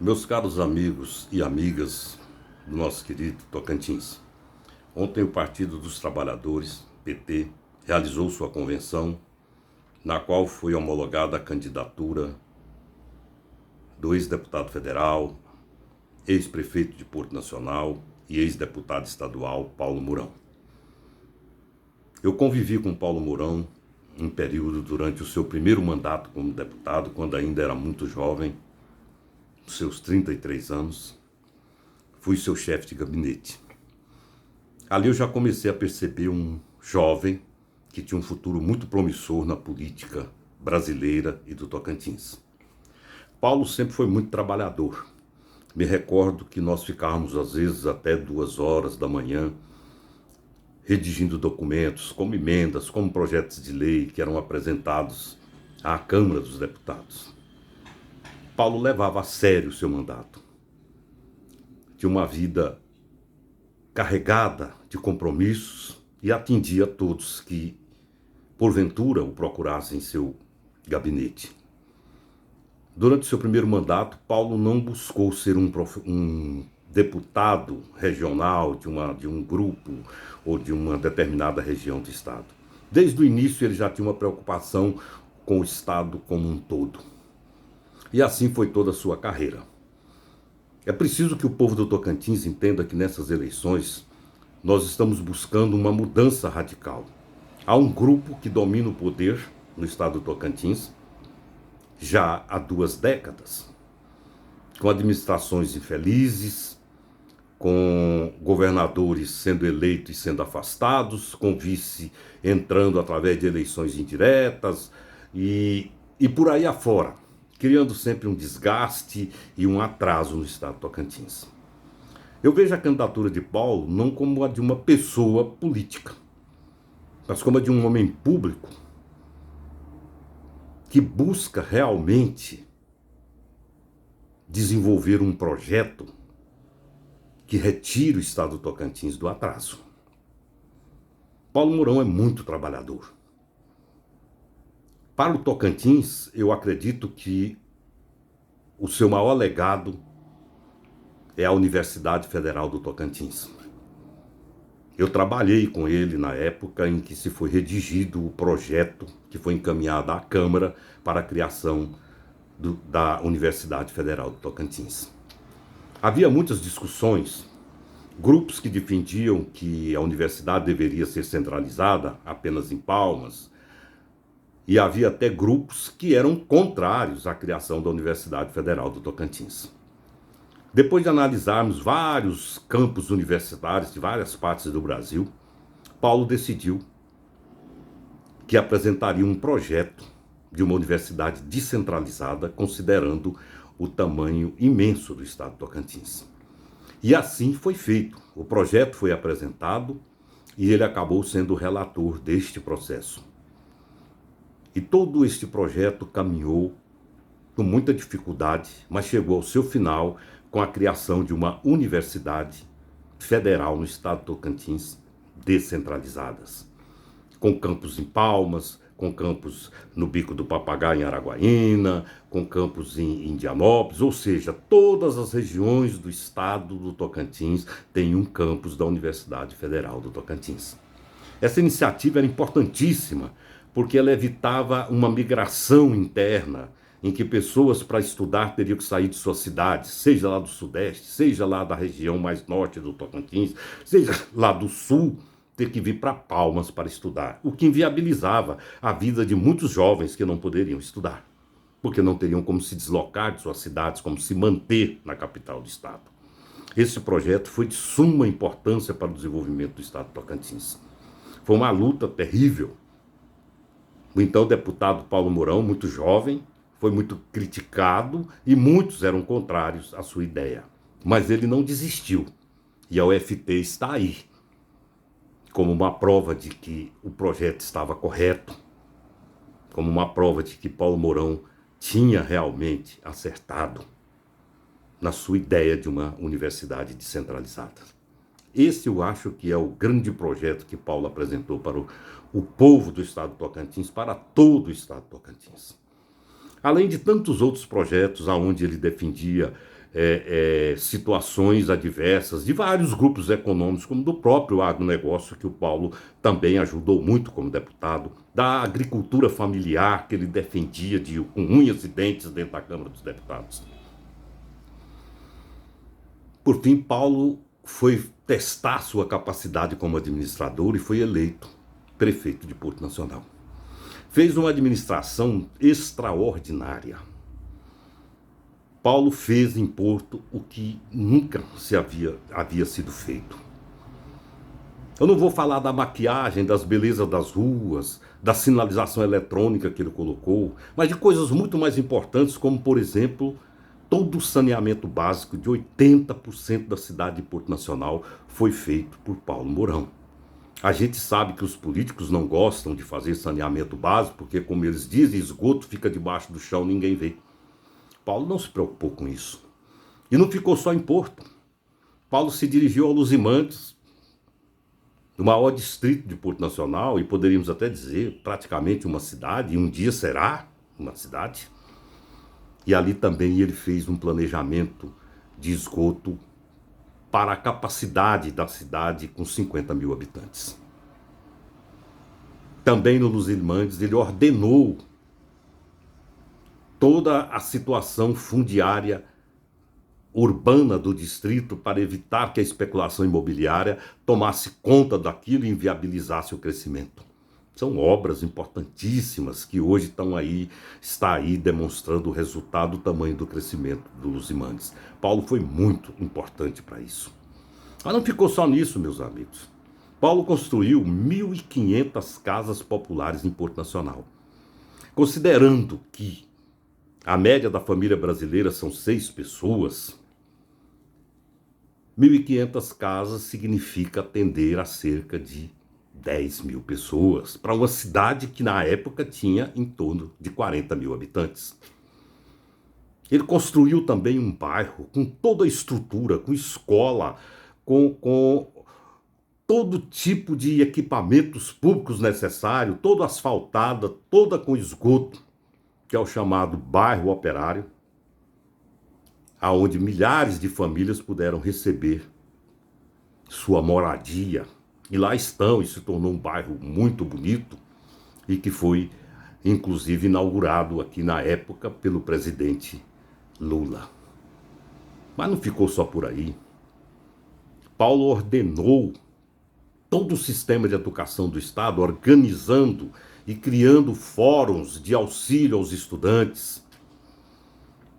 Meus caros amigos e amigas do nosso querido Tocantins, ontem o Partido dos Trabalhadores, PT, realizou sua convenção, na qual foi homologada a candidatura do ex-deputado federal, ex-prefeito de Porto Nacional e ex-deputado estadual Paulo Mourão. Eu convivi com Paulo Mourão um período durante o seu primeiro mandato como deputado, quando ainda era muito jovem, seus 33 anos. Fui seu chefe de gabinete. Ali eu já comecei a perceber um jovem que tinha um futuro muito promissor na política brasileira e do Tocantins. Paulo sempre foi muito trabalhador. Me recordo que nós ficávamos às vezes até 2 horas da manhã redigindo documentos, como emendas, como projetos de lei que eram apresentados à Câmara dos Deputados. Paulo levava a sério o seu mandato. Tinha uma vida carregada de compromissos e atendia a todos que, porventura, o procurassem em seu gabinete. Durante seu primeiro mandato, Paulo não buscou ser um deputado regional de um grupo ou de uma determinada região do Estado. Desde o início, ele já tinha uma preocupação com o Estado como um todo. E assim foi toda a sua carreira. É preciso que o povo do Tocantins entenda que nessas eleições nós estamos buscando uma mudança radical. Há um grupo que domina o poder no estado do Tocantins já há 2 décadas, com administrações infelizes, com governadores sendo eleitos e sendo afastados, com vice entrando através de eleições indiretas e por aí afora, criando sempre um desgaste e um atraso no estado do Tocantins. Eu vejo a candidatura de Paulo não como a de uma pessoa política, mas como a de um homem público que busca realmente desenvolver um projeto que retire o estado do Tocantins do atraso. Paulo Mourão é muito trabalhador. Para o Tocantins, eu acredito que o seu maior legado é a Universidade Federal do Tocantins. Eu trabalhei com ele na época em que se foi redigido o projeto que foi encaminhado à Câmara para a criação da Universidade Federal do Tocantins. Havia muitas discussões, grupos que defendiam que a universidade deveria ser centralizada apenas em Palmas, e havia até grupos que eram contrários à criação da Universidade Federal do Tocantins. Depois de analisarmos vários campos universitários de várias partes do Brasil, Paulo decidiu que apresentaria um projeto de uma universidade descentralizada, considerando o tamanho imenso do estado do Tocantins. E assim foi feito. O projeto foi apresentado e ele acabou sendo o relator deste processo. E todo este projeto caminhou com muita dificuldade, mas chegou ao seu final com a criação de uma universidade federal no estado do Tocantins, descentralizadas, com campus em Palmas, com campus no Bico do Papagaio em Araguaína, com campus em Indianópolis, ou seja, todas as regiões do estado do Tocantins têm um campus da Universidade Federal do Tocantins. Essa iniciativa era importantíssima, porque ela evitava uma migração interna, em que pessoas para estudar teriam que sair de suas cidades, seja lá do Sudeste, seja lá da região mais norte do Tocantins, seja lá do Sul, ter que vir para Palmas para estudar, o que inviabilizava a vida de muitos jovens que não poderiam estudar, porque não teriam como se deslocar de suas cidades, como se manter na capital do estado. Esse projeto foi de suma importância para o desenvolvimento do estado do Tocantins. Foi uma luta terrível. O então deputado Paulo Mourão, muito jovem, foi muito criticado e muitos eram contrários à sua ideia. Mas ele não desistiu. E a UFT está aí, como uma prova de que o projeto estava correto, como uma prova de que Paulo Mourão tinha realmente acertado na sua ideia de uma universidade descentralizada. Esse eu acho que é o grande projeto que Paulo apresentou para o povo do estado do Tocantins, para todo o estado do Tocantins. além de tantos outros projetos aonde ele defendia situações adversas de vários grupos econômicos, como do próprio agronegócio, que o Paulo também ajudou muito como deputado, da agricultura familiar, que ele defendia com unhas e dentes dentro da Câmara dos Deputados. Por fim, Paulo foi testar sua capacidade como administrador e foi eleito prefeito de Porto Nacional. Fez uma administração extraordinária. Paulo fez em Porto o que nunca havia sido feito. Eu não vou falar da maquiagem, das belezas das ruas, da sinalização eletrônica que ele colocou, mas de coisas muito mais importantes, como, por exemplo, todo o saneamento básico de 80% da cidade de Porto Nacional foi feito por Paulo Mourão. A gente sabe que os políticos não gostam de fazer saneamento básico, porque, como eles dizem, esgoto fica debaixo do chão, ninguém vê. Paulo não se preocupou com isso. E não ficou só em Porto. Paulo se dirigiu a Luzimantes, o maior distrito de Porto Nacional, e poderíamos até dizer praticamente uma cidade, e um dia será uma cidade. E ali também ele fez um planejamento de esgoto para a capacidade da cidade com 50 mil habitantes. Também no Luzimantes ele ordenou toda a situação fundiária urbana do distrito para evitar que a especulação imobiliária tomasse conta daquilo e inviabilizasse o crescimento. São obras importantíssimas que hoje está aí demonstrando o resultado, o tamanho do crescimento do Luzimantes. Paulo foi muito importante para isso. Mas não ficou só nisso, meus amigos. Paulo construiu 1.500 casas populares em Porto Nacional. Considerando que a média da família brasileira são 6 pessoas, 1.500 casas significa atender a cerca de 10 mil pessoas, para uma cidade que na época tinha em torno de 40 mil habitantes. Ele construiu também um bairro com toda a estrutura, com escola, com todo tipo de equipamentos públicos necessários, toda asfaltada, toda com esgoto, que é o chamado bairro operário, aonde milhares de famílias puderam receber sua moradia. E lá estão, e se tornou um bairro muito bonito, e que foi, inclusive, inaugurado aqui na época pelo presidente Lula. Mas não ficou só por aí. Paulo ordenou todo o sistema de educação do Estado, organizando e criando fóruns de auxílio aos estudantes.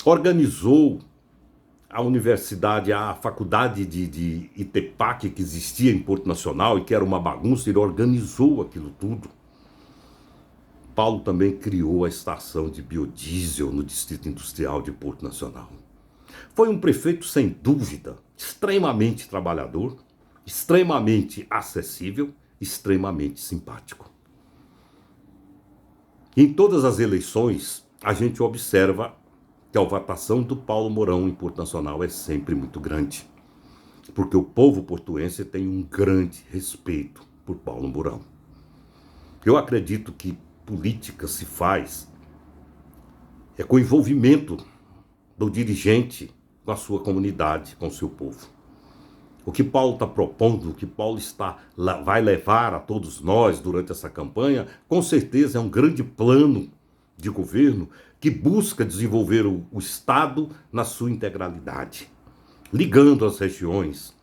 Organizou a universidade, a faculdade de Itepac, que existia em Porto Nacional e que era uma bagunça, ele organizou aquilo tudo. Paulo também criou a estação de biodiesel no Distrito Industrial de Porto Nacional. Foi um prefeito, sem dúvida, extremamente trabalhador, extremamente acessível, extremamente simpático. Em todas as eleições, a gente observa que a votação do Paulo Mourão em Porto Nacional é sempre muito grande, porque o povo portuense tem um grande respeito por Paulo Mourão. Eu acredito que política se faz com o envolvimento do dirigente com a sua comunidade, com o seu povo. O que Paulo está propondo, o que Paulo vai levar a todos nós durante essa campanha, com certeza é um grande plano de governo que busca desenvolver o Estado na sua integralidade, ligando as regiões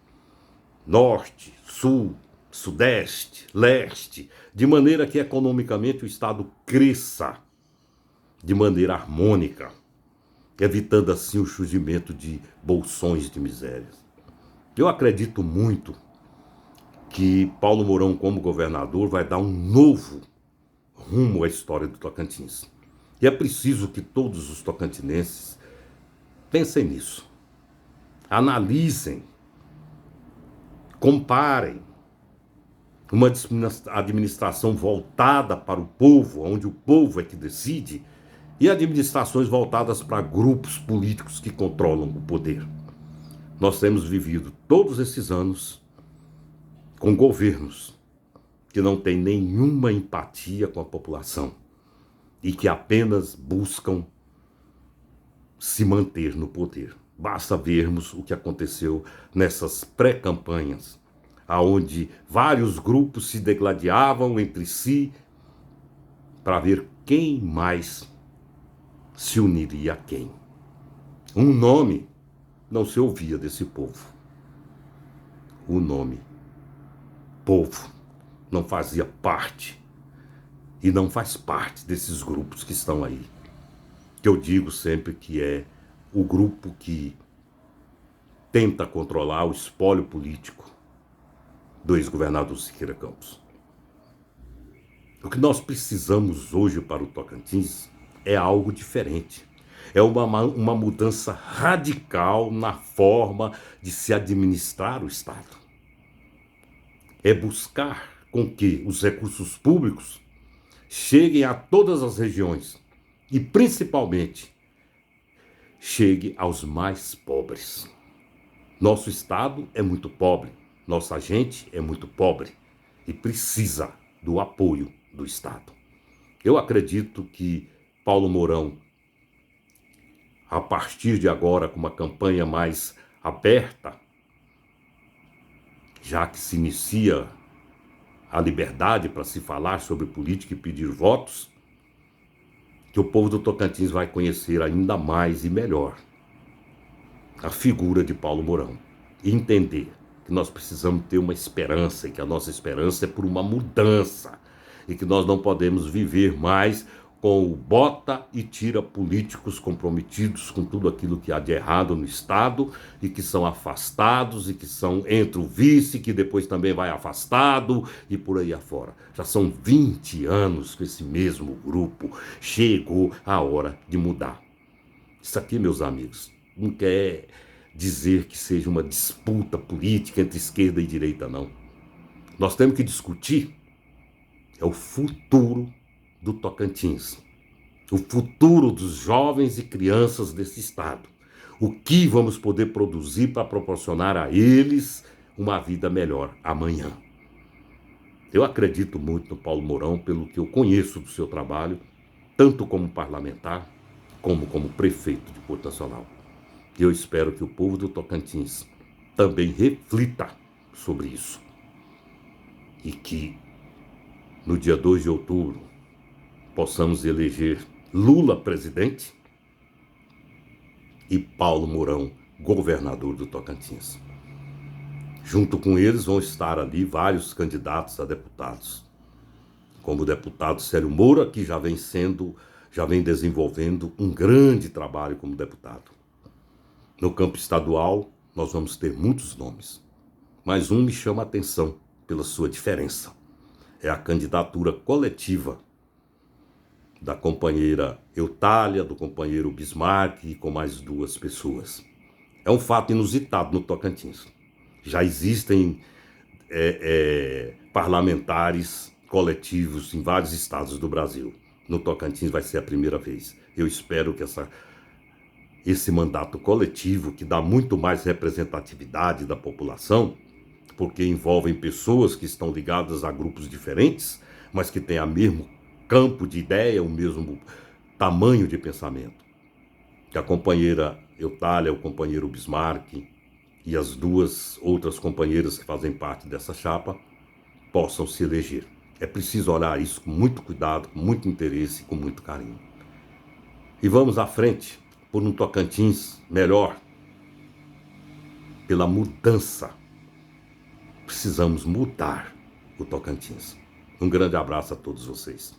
norte, sul, sudeste, leste, de maneira que economicamente o Estado cresça de maneira harmônica, evitando assim o surgimento de bolsões de misérias. Eu acredito muito que Paulo Mourão, como governador, vai dar um novo rumo à história do Tocantins. E é preciso que todos os tocantinenses pensem nisso, analisem, comparem uma administração voltada para o povo, onde o povo é que decide, e administrações voltadas para grupos políticos que controlam o poder. Nós temos vivido todos esses anos com governos que não têm nenhuma empatia com a população e que apenas buscam se manter no poder. Basta vermos o que aconteceu nessas pré-campanhas, aonde vários grupos se degladiavam entre si para ver quem mais se uniria a quem. Um nome não se ouvia desse povo. O nome povo não fazia parte e não faz parte desses grupos que estão aí. Que eu digo sempre que é o grupo que tenta controlar o espólio político do ex-governador Siqueira Campos. O que nós precisamos hoje para o Tocantins é algo diferente. É uma mudança radical na forma de se administrar o Estado. É buscar com que os recursos públicos cheguem a todas as regiões e, principalmente, chegue aos mais pobres. Nosso Estado é muito pobre, nossa gente é muito pobre e precisa do apoio do Estado. Eu acredito que Paulo Mourão, a partir de agora, com uma campanha mais aberta, já que se inicia a liberdade para se falar sobre política e pedir votos, que o povo do Tocantins vai conhecer ainda mais e melhor a figura de Paulo Mourão e entender que nós precisamos ter uma esperança e que a nossa esperança é por uma mudança e que nós não podemos viver mais com o bota e tira políticos comprometidos com tudo aquilo que há de errado no Estado e que são afastados e que entra o vice, que depois também vai afastado e por aí afora. Já são 20 anos que esse mesmo grupo chegou a hora de mudar. Isso aqui, meus amigos, não quer dizer que seja uma disputa política entre esquerda e direita, não. Nós temos que discutir o futuro do Tocantins, o futuro dos jovens e crianças desse estado. O que vamos poder produzir para proporcionar a eles uma vida melhor amanhã. Eu acredito muito no Paulo Mourão, pelo que eu conheço do seu trabalho, tanto como parlamentar, como prefeito de Porto Nacional. E eu espero que o povo do Tocantins também reflita sobre isso. E que no dia 2 de outubro possamos eleger Lula presidente e Paulo Mourão governador do Tocantins. Junto com eles vão estar ali vários candidatos a deputados, como o deputado Célio Moura, que já vem desenvolvendo um grande trabalho como deputado. No campo estadual, nós vamos ter muitos nomes, mas um me chama a atenção pela sua diferença. É a candidatura coletiva da companheira Eutália, do companheiro Bismarck e com mais 2 pessoas. É um fato inusitado no Tocantins. Já existem parlamentares coletivos em vários estados do Brasil. No Tocantins vai ser a primeira vez. Eu espero que esse mandato coletivo, que dá muito mais representatividade da população, porque envolvem pessoas que estão ligadas a grupos diferentes, mas que têm o mesmo campo de ideia, o mesmo tamanho de pensamento. Que a companheira Eutália, o companheiro Bismarck e as 2 outras companheiras que fazem parte dessa chapa possam se eleger. É preciso olhar isso com muito cuidado, com muito interesse e com muito carinho. E vamos à frente por um Tocantins melhor, pela mudança. Precisamos mudar o Tocantins. Um grande abraço a todos vocês.